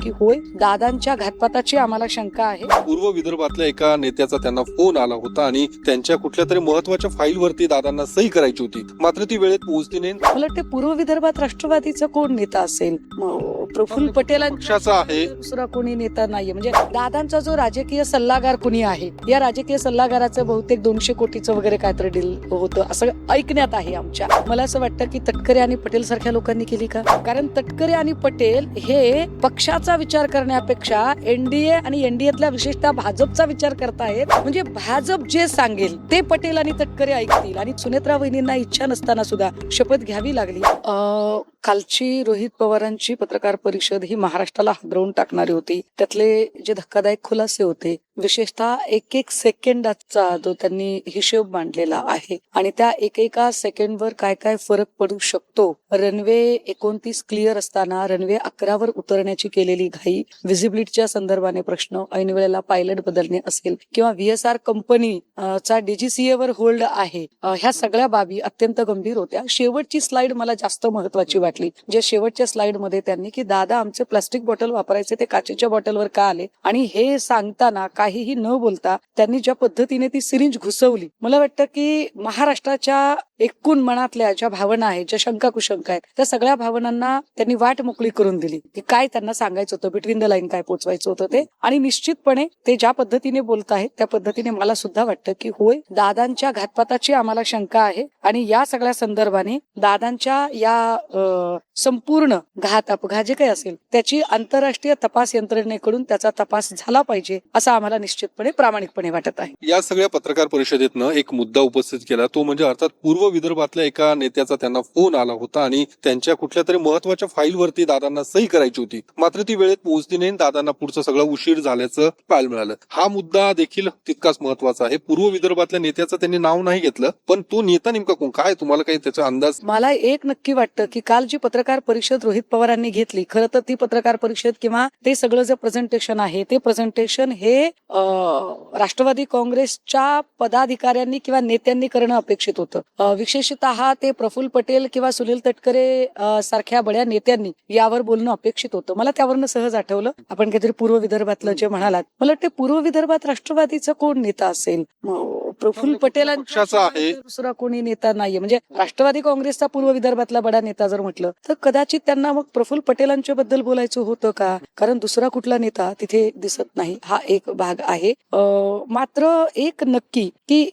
की होय, दादांच्या घातपाताची आम्हाला शंका आहे. पूर्व विदर्भातल्या एका नेत्याचा त्यांना फोन आला होता आणि त्यांच्या कुठल्या तरी महत्वाच्या फाईलवरती दादांना सही करायची होती, मात्र ती वेळेत पोहोचली नाही. मला वाटते पूर्व विदर्भात राष्ट्रवादीचा कोण नेता असेल? प्रफुल्ल पक्षाचा आहे. दुसरा कोणी नेता नाहीये. म्हणजे दादांचा जो राजकीय सल्लागार कोणी आहे, या राजकीय सल्लागाराचं बहुतेक 200 कोटीचं वगैरे काहीतरी डील होतं असं ऐकण्यात आहे आमच्या. मला असं वाटतं की तटकरे आणि पटेल सारख्या लोकांनी केली का? कारण तटकरे आणि पटेल हे पक्षाचा विचार करण्यापेक्षा एनडीए आणि एनडीएतल्या विशेषतः भाजपचा विचार करतायत. म्हणजे भाजप जे सांगेल ते पटेल आणि तटकरे ऐकतील. आणि सुनेत्रा वहिनींना इच्छा नसताना सुद्धा शपथ घ्यावी लागली. कालची रोहित पवारांची पत्रकार परिषद ही महाराष्ट्राला हादरवून टाकणारी होती. त्यातले जे धक्कादायक खुलासे होते, विशेषतः एक सेकंदाचा जो त्यांनी हिशोब मांडलेला आहे आणि त्या एकेका सेकंडवर काय काय फरक पडू शकतो. रनवे 29 क्लिअर असताना रनवे 11 वर उतरण्याची केलेली घाई, व्हिजिबिलिटीच्या संदर्भाने प्रश्न, ऐन वेळेला पायलट बदलणे असेल किंवा VSR कंपनी चा DGCA वर होल्ड आहे, ह्या सगळ्या बाबी अत्यंत गंभीर होत्या. शेवटची स्लाइड मला जास्त महत्वाची वाटली, जे शेवटच्या स्लाइड मध्ये त्यांनी की दादा आमचे प्लास्टिक बॉटल वापरायचे ते काचेच्या बॉटलवर का आले, आणि हे सांगताना काहीही न बोलता त्यांनी ज्या पद्धतीने ती सिरिंज घुसवली. मला वाटतं की महाराष्ट्राच्या एकूण मनातल्या ज्या भावना आहेत, ज्या शंका कुशंका आहेत, त्या सगळ्या भावनांना त्यांनी वाट मोकळी करून दिली की काय त्यांना सांगायचं होतं, बिटवीन द लाईन काय पोचवायचं होतं ते. आणि निश्चितपणे ते ज्या पद्धतीने बोलत आहेत त्या पद्धतीने मला सुद्धा वाटतं की होय, दादांच्या घातपाताची आम्हाला शंका आहे आणि या सगळ्या संदर्भाने दादांच्या या संपूर्ण घात अपघात जे काही असेल त्याची आंतरराष्ट्रीय तपास यंत्रणेकडून त्याचा तपास झाला पाहिजे असं आम्हाला निश्चितपणे प्रामाणिकपणे वाटत आहे. या सगळ्या पत्रकार परिषदेतनं एक मुद्दा उपस्थित केला, तो म्हणजे अर्थात पूर्व विदर्भातल्या एका नेत्याचा त्यांना फोन आला होता आणि त्यांच्या कुठल्या तरी महत्वाच्या फाईलवरती दादांना सही करायची होती, मात्र ती वेळेत पोहोचली नाही. दादांना पुढचं सगळं उशीर झाल्याचं पाहायला मिळालं. हा मुद्दा देखील तितकाच महत्वाचा आहे. पूर्व विदर्भातल्या नेत्याचं त्यांनी नाव नाही घेतलं, पण तो नेता नेमका कोण, काय तुम्हाला काही त्याचा अंदाज? मला एक नक्की वाटतं की काल जी पत्रकार परिषद रोहित पवारांनी घेतली, खरं तर ती पत्रकार परिषद किंवा ते सगळं जे प्रेझेंटेशन आहे ते प्रेझेंटेशन हे राष्ट्रवादी काँग्रेसच्या पदाधिकाऱ्यांनी किंवा नेत्यांनी करणं अपेक्षित होतं. विशेषतः ते प्रफुल्ल पटेल किंवा सुनील तटकरे सारख्या बड्या नेत्यांनी यावर बोलणं अपेक्षित होतं. मला त्यावरनं सहज आठवलं, आपण काहीतरी पूर्व विदर्भातलं जे म्हणालात, मला वाटतं पूर्व विदर्भात राष्ट्रवादीचा कोण नेता असेल? प्रफुल्ल पक्षाचा आहे. दुसरा कोणी नेता नाहीये. म्हणजे राष्ट्रवादी काँग्रेसचा पूर्व विदर्भातला बडा नेता जर म्हटलं तर कदाचित त्यांना मग प्रफुल्ल पटेलांच्या बद्दल बोलायचं होतं का? कारण दुसरा कुठला नेता तिथे दिसत नाही, हा एक भाग आहे. मात्र एक नक्की की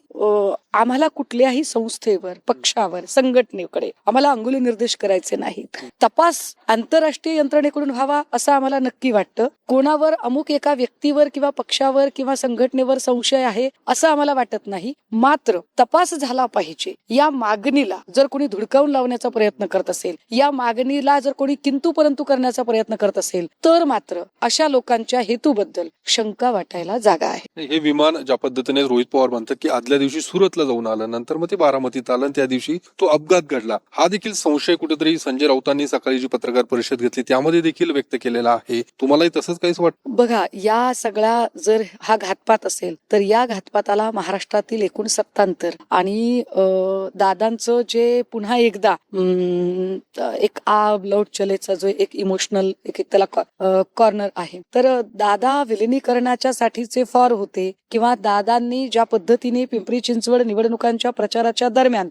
आम्हाला कुठल्याही संस्थेवर, पक्षावर, संघटनेकडे आम्हाला अंगुली निर्देश करायचे नाहीत. तपास आंतरराष्ट्रीय यंत्रणेकडून व्हावा असं आम्हाला नक्की वाटतं. कोणावर, अमुक एका व्यक्तीवर किंवा पक्षावर किंवा संघटनेवर संशय आहे असं आम्हाला वाटत नाही. मात्र तपास झाला पाहिजे या मागणीला जर कोणी धुडकावून लावण्याचा प्रयत्न करत असेल, या मागणीला जर कोणी किंतु परंतु करण्याचा प्रयत्न करत असेल, तर मात्र अशा लोकांच्या हेतूबद्दल शंका वाटायला जागा आहे. हे विमान ज्या पद्धतीने रोहित पवार म्हणतात की आदल्या दिवशी सुरतला जाऊन आलं, नंतर मग ते बारामतीत आलं, त्या दिवशी तो अपघात घडला, हा देखील संशय कुठेतरी संजय राऊतांनी सकाळी जी पत्रकार परिषद घेतली त्यामध्ये देखील व्यक्त केलेला आहे. तुम्हालाही तसंच काहीच वाटतं? बघा, या सगळा जर हा घातपात असेल तर या घातपाताला महाराष्ट्रातील एकूण सत्तांतर आणि दादांचं जे पुन्हा एकदा एक आब लौट चलेचा जो एक इमोशनल एक त्याला कॉर्नर आहे, तर दादा विलिनीकरणाच्या साठीचे फॉर होते किंवा दादांनी ज्या पद्धतीने पिंपरी चिंचवड निवडणुकांच्या प्रचाराच्या दरम्यान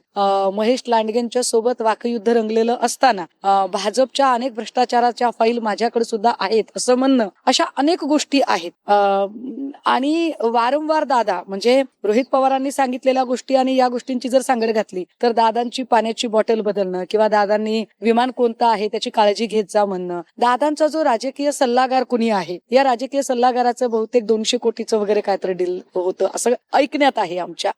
महेश लांडगेंच्या सोबत वाकयुद्ध रंगलेलं असताना भाजपच्या अनेक भ्रष्टाचाराच्या फाईल माझ्याकडे सुद्धा आहेत असं म्हणणं, अशा अनेक गोष्टी आहेत. आणि वारंवार दादा म्हणजे रोहित पवारांनी सांगितलेल्या गोष्टी आणि या गोष्टींची जर सांगड घातली तर दादांची पाण्याची बॉटल बदलणं किंवा दादांनी विमान कोणतं आहे त्याची काळजी घेत जा म्हणणं, दादांचा जो राजकीय सल्लागार कुणी आहे, या राजकीय सल्लागाराचं बहुतेक 200 कोटीचं वगैरे काहीतरी डील होतं असं ऐकण्यात आहे आमच्या.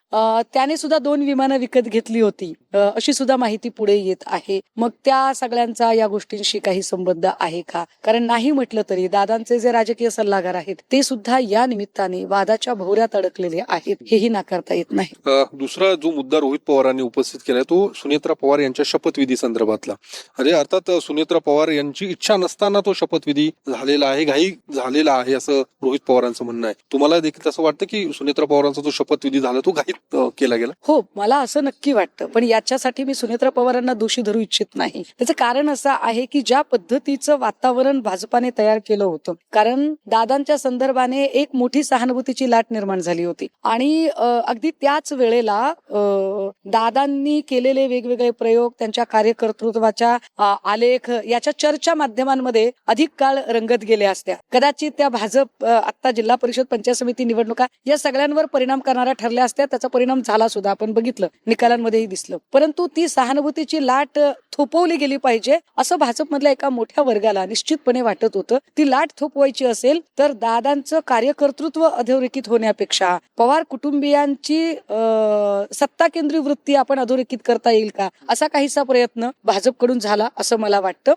त्याने सुद्धा 2 विमानं विकत घेतली होती अशी सुद्धा माहिती पुढे येत आहे. मग त्या सगळ्यांचा या गोष्टींशी काही संबंध आहे का? कारण नाही म्हटलं तरी दादांचे जे राजकीय सल्लागार आहेत ते सुद्धा या निमित्ताने वादाच्या भोवऱ्यात अडकलेले आहेत, हेही नाकार करता येत नाही. दुसरा जो मुद्दा रोहित पवारांनी उपस्थित केलाय तो सुनेत्रा पवार यांच्या शपथविधी संदर्भातला. अरे अर्थात सुनेत्रा पवार यांची इच्छा नसताना तो शपथविधी झालेला आहे, घाई झालेला आहे असं रोहित पवारांचं म्हणणं आहे. तुम्हाला देखील असं वाटतं की सुनेत्रा पवारांचा जो शपथविधी झाला तो घाईत केला गेला? हो, मला असं नक्की वाटतं, पण याच्यासाठी मी सुनेत्रा पवारांना दोषी धरू इच्छित नाही. त्याचं कारण असं आहे की ज्या पद्धतीचं वातावरण भाजपाने तयार केलं होतं, कारण दादांच्या संदर्भाने एक मोठी सहानुभूतीची लाट निर्माण झाली होती आणि अगदी त्याच वेळेला दादांनी केलेले वेगवेगळे प्रयोग, त्यांच्या कार्यकर्तृत्वाच्या आलेख याच्या चर्चा माध्यमांमध्ये अधिक काळ रंगत गेल्या असत्या. कदाचित त्या भाजप आता जिल्हा परिषद पंचायत समिती निवडणुका या सगळ्यांवर परिणाम करणाऱ्या ठरल्या असत्या. त्याचा परिणाम झाला सुद्धा, आपण बघितलं, निकालांमध्येही दिसलं. परंतु ती सहानुभूतीची लाट थोपवली गेली पाहिजे असं भाजपमधल्या एका मोठ्या वर्गाला निश्चितपणे वाटत होतं. ती लाट थोपवायची असेल तर दादांचं कार्यकर्तृत्व अधोरेखित होण्यापेक्षा पवार कुटुंबियांची सत्ता केंद्रीय वृत्ती आपण अधोरेखित करता येईल का, असा काहीसा प्रयत्न भाजपकडून झाला असं मला वाटतं.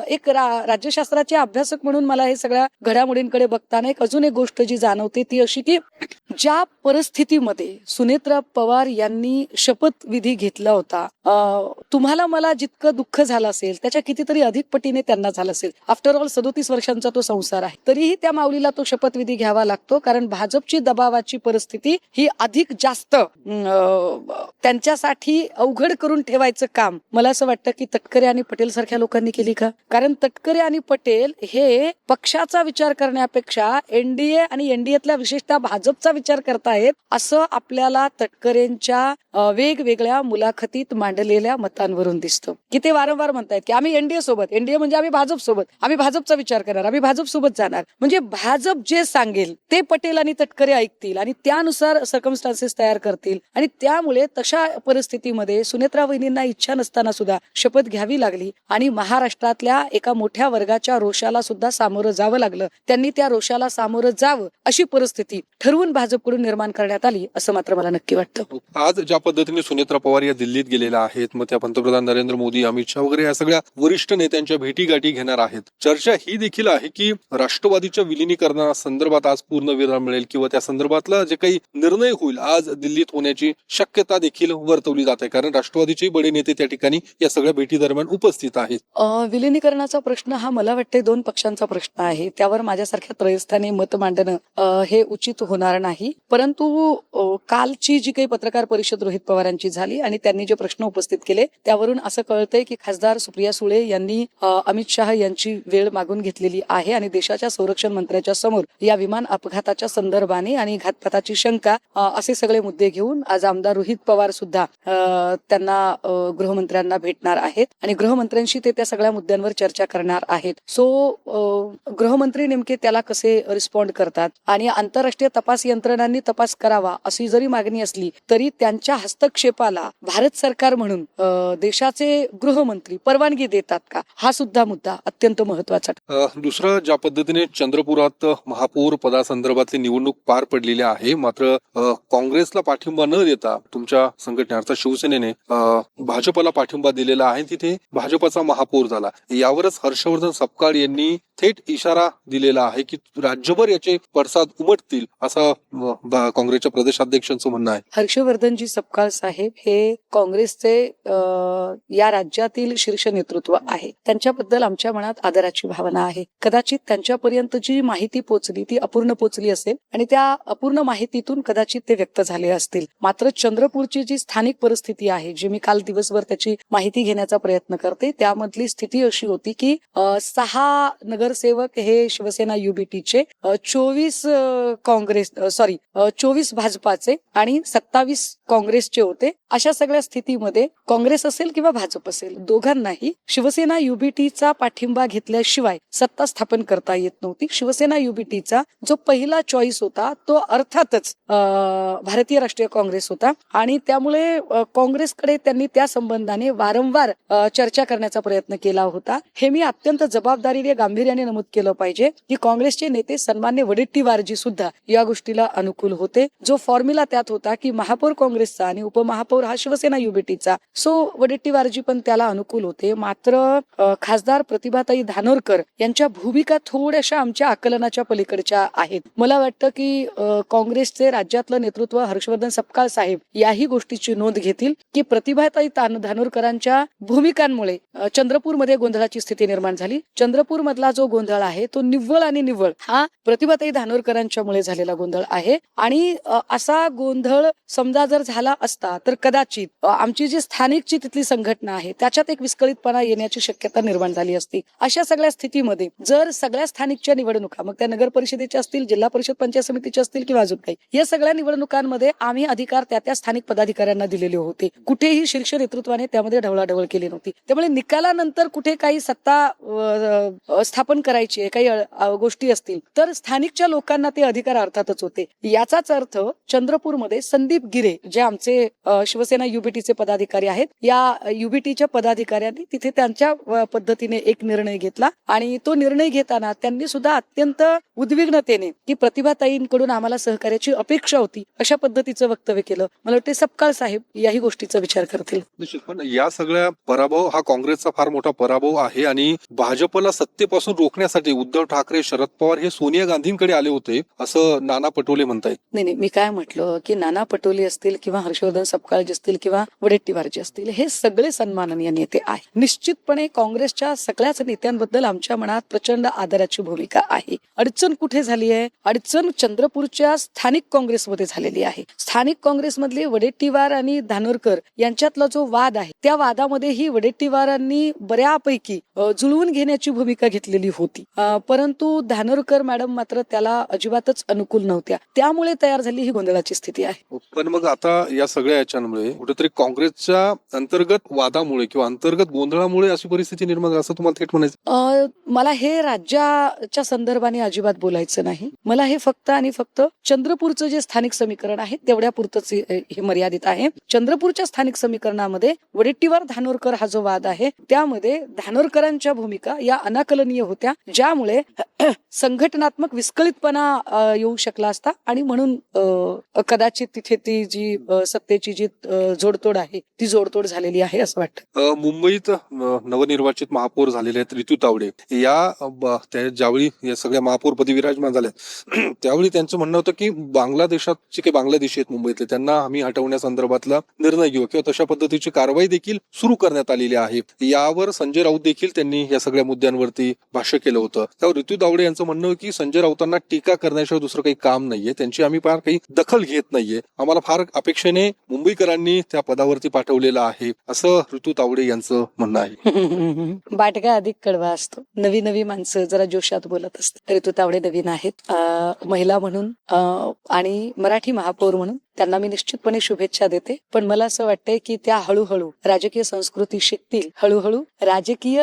एक राज्यशास्त्राचे अभ्यासक म्हणून मला हे सगळ्या घडामोडींकडे बघताना एक अजून एक गोष्ट जी जाणवते ती अशी की ज्या परिस्थितीमध्ये सुनेत्रा पवार यांनी शपथविधी घेतला होता, तुम्हाला मला जितकं दुःख झालं असेल त्याच्या कितीतरी अधिक पटीने त्यांना झालं असेल. आफ्टर ऑल 37 वर्षांचा तो संसार आहे, तरीही त्या माऊलीला तो शपथविधी घ्यावा लागतो, कारण भाजपची दबावाची परिस्थिती ही अधिक जास्त त्यांच्यासाठी अवघड करून ठेवायचं काम मला असं वाटतं की तटकरे आणि पटेल सारख्या लोकांनी केली का. कारण तटकरे आणि पटेल हे पक्षाचा विचार करण्यापेक्षा एनडीए आणि एनडीएतल्या विशेषतः भाजपचा विचार करतायत असं आपल्याला तटकरेंच्या वेगवेगळ्या मुलाखतीत मांडलेल्या मतांवरून दिसतं की ते वारंवार म्हणतायत की आम्ही एनडीए सोबत, एनडीए म्हणजे आम्ही भाजप सोबत, आम्ही भाजपचा विचार करणार, आम्ही भाजप सोबत जाणार. म्हणजे भाजप जे सांगेल ते पटेल आणि तटकरे ऐकतील आणि त्यानुसार सर्कमस्टान्सेस तयार करतील आणि त्यामुळे तशा परिस्थितीमध्ये सुनेत्रा वहिनींना इच्छा नसताना सुद्धा शपथ घ्यावी लागली आणि महाराष्ट्रातल्या एका मोठ्या वर्गाच्या रोषाला सुद्धा सामोरं जावं लागलं. त्यांनी त्या रोषाला सामोरं जावं अशी परिस्थिती ठरवून भाजपकडून निर्माण करण्यात आली असं मात्र मला नक्की वाटतं. आज ज्या पद्धतीने सुनेत्रा पवार या दिल्लीत गेलेल्या आहेत, मग त्या पंतप्रधान नरेंद्र मोदी, अमित शहा वगैरे या सगळ्या वरिष्ठ नेत्यांच्या भेटीगाठी घेणार आहेत. चर्चा ही देखील आहे की राष्ट्रवादीच्या विलिनीकरणासंदर्भात आज पूर्ण विराम मिळेल किंवा त्या संदर्भातला जे काही निर्णय होईल आज दिल्लीत होण्याची शक्यता देखील वर्तवली जात आहे, कारण राष्ट्रवादीचे बडे नेते त्या ठिकाणी या सगळ्या भेटी दरम्यान उपस्थित आहेत. विलिनीकरणाचा प्रश्न हा मला वाटते दोन पक्षांचा प्रश्न आहे. त्यावर माझ्यासारख्या त्रयस्थाने मत मांडणं हे उचित होणार नाही. परंतु कालची जी काही पत्रकार परिषद रोहित पवारांची झाली आणि त्यांनी जे प्रश्न उपस्थित केले त्यावरून असं कळतंय की खासदार सुप्रिया सुळे यांनी अमित शहा यांची वेळ मागून घेतलेली आहे आणि देशाच्या संरक्षण मंत्र्याच्या समोर या विमान अपघाताच्या संदर्भाने आणि घातपाताची शंका असे सगळे मुद्दे घेऊन आज आमदार रोहित पवार सुद्धा त्यांना गृहमंत्र्यांना भेटणार आहेत आणि गृहमंत्र्यांशी ते त्या सगळ्या मुद्द्यांवर चर्चा करणार आहेत. सो गृहमंत्री नेमके त्याला कसे रिस्पॉन्ड करतात आणि आंतरराष्ट्रीय तपास यंत्रणांनी तपास करावा अशी जरी मागणी असली तरी त्यांच्या हस्तक्षेपाला भारत सरकार म्हणून देशाचे गृहमंत्री परवानगी देतात का, हा सुद्धा मुद्दा अत्यंत महत्वाचा. दुसरा, ज्या पद्धतीने चंद्रपुरात महापौर पदासंदर्भातली निवडणूक पार पडलेली आहे, मात्र काँग्रेसला पाठिंबा न देता तुमच्या संघटने अर्थात शिवसेनेने भाजपला पाठिंबा दिलेला आहे, तिथे भाजपचा महापौर झाला. यावरच हर्षवर्धन सपकाळ यांनी थेट इशारा दिलेला आहे की राज्यभर याचे पडसाद उमटतील असं काँग्रेसच्या प्रदेशाध्यक्षांचं म्हणणं आहे. हर्षवर्धनजी सपकाळ साहेब हे काँग्रेसचे या राज्यातील शीर्ष नेतृत्व आहे. त्यांच्याबद्दल आमच्या मनात आदराची भावना आहे. कदाचित त्यांच्यापर्यंत जी माहिती पोहोचली ती अपूर्ण पोहोचली असेल आणि त्या अपूर्ण माहितीतून कदाचित ते व्यक्त झाले असतील. मात्र चंद्रपूरची जी स्थानिक परिस्थिती आहे, जी मी काल दिवसभर त्याची माहिती घेण्याचा प्रयत्न करते, त्यामधली स्थिती अशी होती की 6 नगरसेवक हे शिवसेना युबीटीचे, 24 भाजपाचे आणि 27 काँग्रेसचे होते. अशा सगळ्या स्थितीमध्ये काँग्रेस असेल किंवा भाजप असेल, दोघांनाही शिवसेना युबीटीचा पाठिंबा घेतल्याशिवाय सत्ता स्थापन करता येत नव्हती. शिवसेना युबीटीचा जो पहिला चॉईस होता तो अर्थातच भारतीय राष्ट्रीय काँग्रेस होता आणि त्यामुळे काँग्रेसकडे त्यांनी त्या संबंधाने वारंवार चर्चा करण्याचा प्रयत्न केला होता. हे मी अत्यंत जबाबदारीने गांभीर्याने नमूद केलं पाहिजे की काँग्रेसचे नेते सन्मान्य वडेट्टीवारजी सुद्धा या गोष्टीला अनुकूल होते. जो फॉर्म्युला त्यात होता की महापौर काँग्रेसचा आणि उपमहापौर हा शिवसेना युबीटीचा, सो वडेट्टीवारजी पण त्याला अनुकूल होते. मात्र खासदार प्रतिभाताई धानोरकर यांच्या भूमिका थोड्याशा आमच्या आकलनाच्या पलीकडच्या आहेत. मला वाटतं की काँग्रेसचे राज्यातलं नेतृत्व हर्षवर्धन सपकाळ साहेब याही गोष्टीची नोंद घेतील की प्रतिभाताई धानोरकरांच्या भूमिकांमुळे चंद्रपूरमध्ये गोंधळाची स्थिती निर्माण झाली. चंद्रपूर मधला जो गोंधळ आहे तो निव्वळ आणि निव्वळ हा प्रतिभाताई धानोरकरांच्यामुळे झालेला गोंधळ आहे. आणि असा गोंधळ समजा जर झाला असता तर कदाचित आमची जी स्थानिकची तिथली संघटना आहे त्याच्यात एक विस्कळीतपणा येण्याची शक्यता निर्माण झाली असती. अशा सगळ्या स्थितीमध्ये जर सगळ्या स्थानिकच्या निवडणुका, मग त्या नगर परिषदेच्या असतील, जिल्हा परिषद पंचायत समितीच्या असतील किंवा अजून काही, या सगळ्या निवडणुकांमध्ये आम्ही अधिकार त्या स्थानिक पदाधिकाऱ्यांना दिलेले होते. कुठेही शीर्ष नेतृत्वाने त्यामध्ये ढवळाढवळ केली नव्हती. त्यामुळे निकालानंतर कुठे काही सत्ता स्थापन करायची आहे, काही गोष्टी असतील तर स्थानिकच्या लोकांना ते अधिकार अर्थातच होते. याचाच अर्थ चंद्रपूरमध्ये संदीप गिरे जे आमचे शिवसेना युबीटीचे पदाधिकारी आहेत, या युबीटीच्या पदाधिकाऱ्यांनी तिथे त्यांच्या पद्धतीने एक निर्णय घेतला आणि तो निर्णय घेताना त्यांनी सुद्धा अत्यंत उद्विग्नतेने की प्रतिभाताईंकडून आम्हाला सहकार्याची अपेक्षा होती अशा पद्धतीचं वक्तव्य केलं. मला वाटते सपकाळ साहेब याही गोष्टीचा विचार करतील. निश्चित. पण या सगळ्या पराभव हा काँग्रेसचा फार मोठा पराभव आहे आणि भाजपला सत्तेपासून रोखण्यासाठी उद्धव ठाकरे, शरद पवार हे सोनिया गांधींकडे आले होते असं नाना पटोले म्हणतायत. नाही, मी काय म्हटलं की नाना पटोले असतील किंवा हर्षवर्धन सपकाळ असतील किंवा वडेट्टीवार जे असतील, हे सगळे सन्माननीय नेते आहे. निश्चितपणे काँग्रेसच्या सगळ्याच नेत्यांबद्दल आमच्या मनात प्रचंड आदराची भूमिका आहे. अडचण कुठे झाली आहे? अडचण चंद्रपूरच्या स्थानिक काँग्रेसमध्ये झालेली आहे. स्थानिक काँग्रेसमधले वडेट्टीवार आणि धानोरकर यांच्यातला जो वाद आहे त्या वादामध्ये ही वडेट्टीवारांनी बऱ्यापैकी जुळवून घेण्याची भूमिका घेतलेली होती, परंतु धानोरकर मॅडम मात्र त्याला अजिबातच अनुकूल नव्हत्या. त्यामुळे तयार झाली ही गोंधळाची स्थिती आहे. पण मग आता या सगळ्या याच्यामुळे कुठेतरी काँग्रेसच्या अंतर्गत वादामुळे किंवा अंतर्गत गोंधळामुळे अशी परिस्थिती निर्माण झाली असं तुम्हाला थेट म्हणायचं? मला हे राज्याच्या संदर्भाने अजिबात बोलायचं नाही. मला हे फक्त आणि फक्त चंद्रपूरचं जे स्थानिक समीकरण आहे तेवढ्या पुरतच हे मर्यादित आहे. चंद्रपूरच्या स्थानिक समीकरणामध्ये वडेट्टीवार धानोरकर हा जो वाद आहे त्यामध्ये धानोरकरांच्या भूमिका या अनाकलनीय होत्या, ज्यामुळे संघटनात्मक विस्कळीतपणा येऊ शकला असता आणि म्हणून कदाचित तिथे ती जी सत्तेची जी जोडतोड आहे ती जोडतोड झालेली आहे असं वाटतं. मुंबईत नवनिर्वाचित महापौर झालेले आहेत ऋतू तावडे. ज्यावेळी या सगळ्या महापौरपदी विराजमान झाल्या त्यावेळी त्यांचं म्हणणं होतं की बांगलादेशात जे काही बांगलादेशी आहेत मुंबईतले त्यांना आम्ही हटवण्यासंदर्भातला निर्णय घेऊ किंवा तशा पद्धतीची कारवाई देखील सुरू करण्यात आलेली आहे. यावर संजय राऊत देखील त्यांनी या सगळ्या मुद्द्यांवरती भाष्य केलं होतं. त्यावर ऋतू तावडे यांचं म्हणणं की संजय राऊतांना टीका करण्याशिवाय दुसरं काही काम नाहीये, त्यांची आम्ही फार काही दखल घेत नाहीये, आम्हाला फार अपेक्षेने मुंबईकरांनी त्या पदावरती पाठवलेलं आहे असं ऋतू तावडे यांचं म्हणणं आहे. बाटगा अधिक कडवा असतो. नवी नवी माणसं जरा जोशात बोलत असतात. ऋतू तावडे नवीन आहेत, महिला म्हणून आणि मराठी महापौर म्हणून त्यांना मी निश्चितपणे शुभेच्छा देते. पण मला असं वाटतंय की त्या हळूहळू राजकीय संस्कृती शिकतील, हळूहळू राजकीय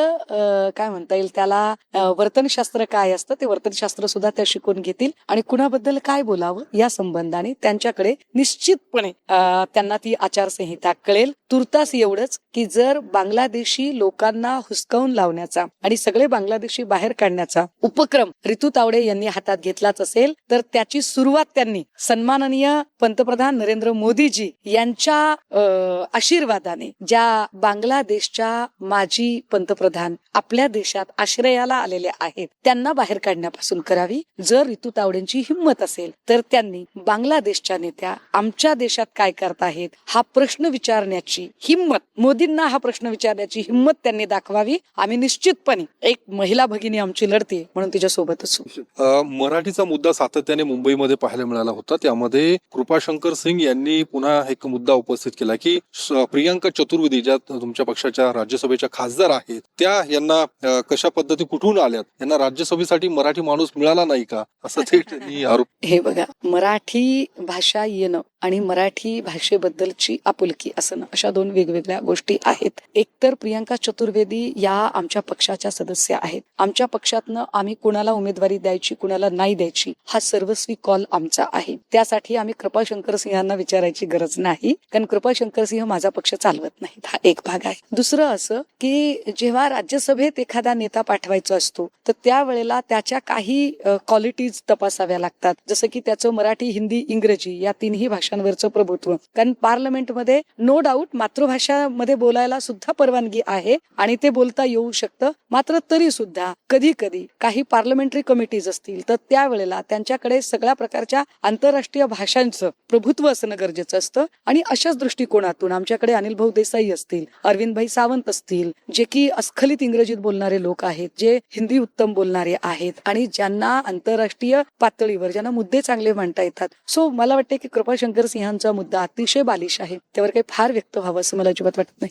काय म्हणता येईल त्याला वर्तनशास्त्र काय असतं ते वर्तनशास्त्र सुद्धा त्या शिकून घेतील आणि कुणाबद्दल काय बोलावं या संबंधाने त्यांच्याकडे निश्चितपणे त्यांना ती आचारसंहिता कळेल. तुर्तास एवढंच की जर बांगलादेशी लोकांना हुसकावून लावण्याचा आणि सगळे बांगलादेशी बाहेर काढण्याचा उपक्रम ऋतू तावडे यांनी हातात घेतलाच असेल तर त्याची सुरुवात त्यांनी सन्माननीय पंतप्रधान नरेंद्र मोदीजी यांच्या आशीर्वादाने ज्या बांगलादेशच्या माजी पंतप्रधान आपल्या देशात आश्रयाला आलेले आहेत त्यांना बाहेर काढण्यापासून करावी. जर ऋतू तावडेंची हिंमत असेल तर त्यांनी बांगलादेशच्या नेत्या आमच्या देशात काय करताहेत हा प्रश्न विचारण्याची हिंमत, मोदींना हा प्रश्न विचारण्याची हिंमत त्यांनी दाखवावी. आम्ही निश्चितपणे एक महिला भगिनी आमची लढते म्हणून तिच्या सोबत असू. मराठीचा मुद्दा सातत्याने मुंबईमध्ये पाहायला मिळाला होता. त्यामध्ये कृपाशंकर सिंग यांनी पुन्हा एक मुद्दा उपस्थित केला की प्रियांका चतुर्वेदी ज्या तुमच्या पक्षाच्या राज्यसभेच्या खासदार आहेत त्या यांना कशा पद्धती कुठून आल्यात, यांना राज्यसभेसाठी मराठी माणूस मिळाला नाही का असं ते त्यांनी आरोप. हे बघा, मराठी भाषा येणं आणि मराठी भाषेबद्दलची आपुलकी असणं अशा दोन वेगवेगळ्या गोष्टी आहेत. एकतर प्रियांका चतुर्वेदी या आमच्या पक्षाच्या सदस्य आहेत. आमच्या पक्षातनं आम्ही कुणाला उमेदवारी द्यायची कुणाला नाही द्यायची हा सर्वस्वी कॉल आमचा आहे. त्यासाठी आम्ही कृपाशंकर सिंहांना विचारायची गरज नाही, कारण कृपाशंकर सिंह माझा पक्ष चालवत नाहीत. हा एक भाग आहे. दुसरं असं की जेव्हा राज्यसभेत एखादा नेता पाठवायचा असतो तर त्यावेळेला त्याच्या काही क्वालिटीज तपासाव्या लागतात. जसं की त्याचं मराठी, हिंदी, इंग्रजी या तीनही भाषा भाषांवरचं प्रभुत्व. कारण पार्लमेंटमध्ये नो डाऊट मातृभाषामध्ये बोलायला सुद्धा परवानगी आहे आणि ते बोलता येऊ शकतं. मात्र तरी सुद्धा कधी कधी काही पार्लमेंटरी कमिटीज असतील तर त्यावेळेला त्यांच्याकडे सगळ्या प्रकारच्या आंतरराष्ट्रीय भाषांचं प्रभुत्व असणं गरजेचं असतं. आणि अशाच दृष्टिकोनातून आमच्याकडे अनिल भाऊ देसाई असतील, अरविंदभाई सावंत असतील, जे की अस्खलित इंग्रजीत बोलणारे लोक आहेत, जे हिंदी उत्तम बोलणारे आहेत आणि ज्यांना आंतरराष्ट्रीय पातळीवर ज्यांना मुद्दे चांगले मांडता येतात. सो मला वाटते की कृपाशंकर सिंहांचा मुद्दा अतिशय बालिश आहे, त्यावर काही फार व्यक्त व्हावं असं मला अजिबात वाटत नाही.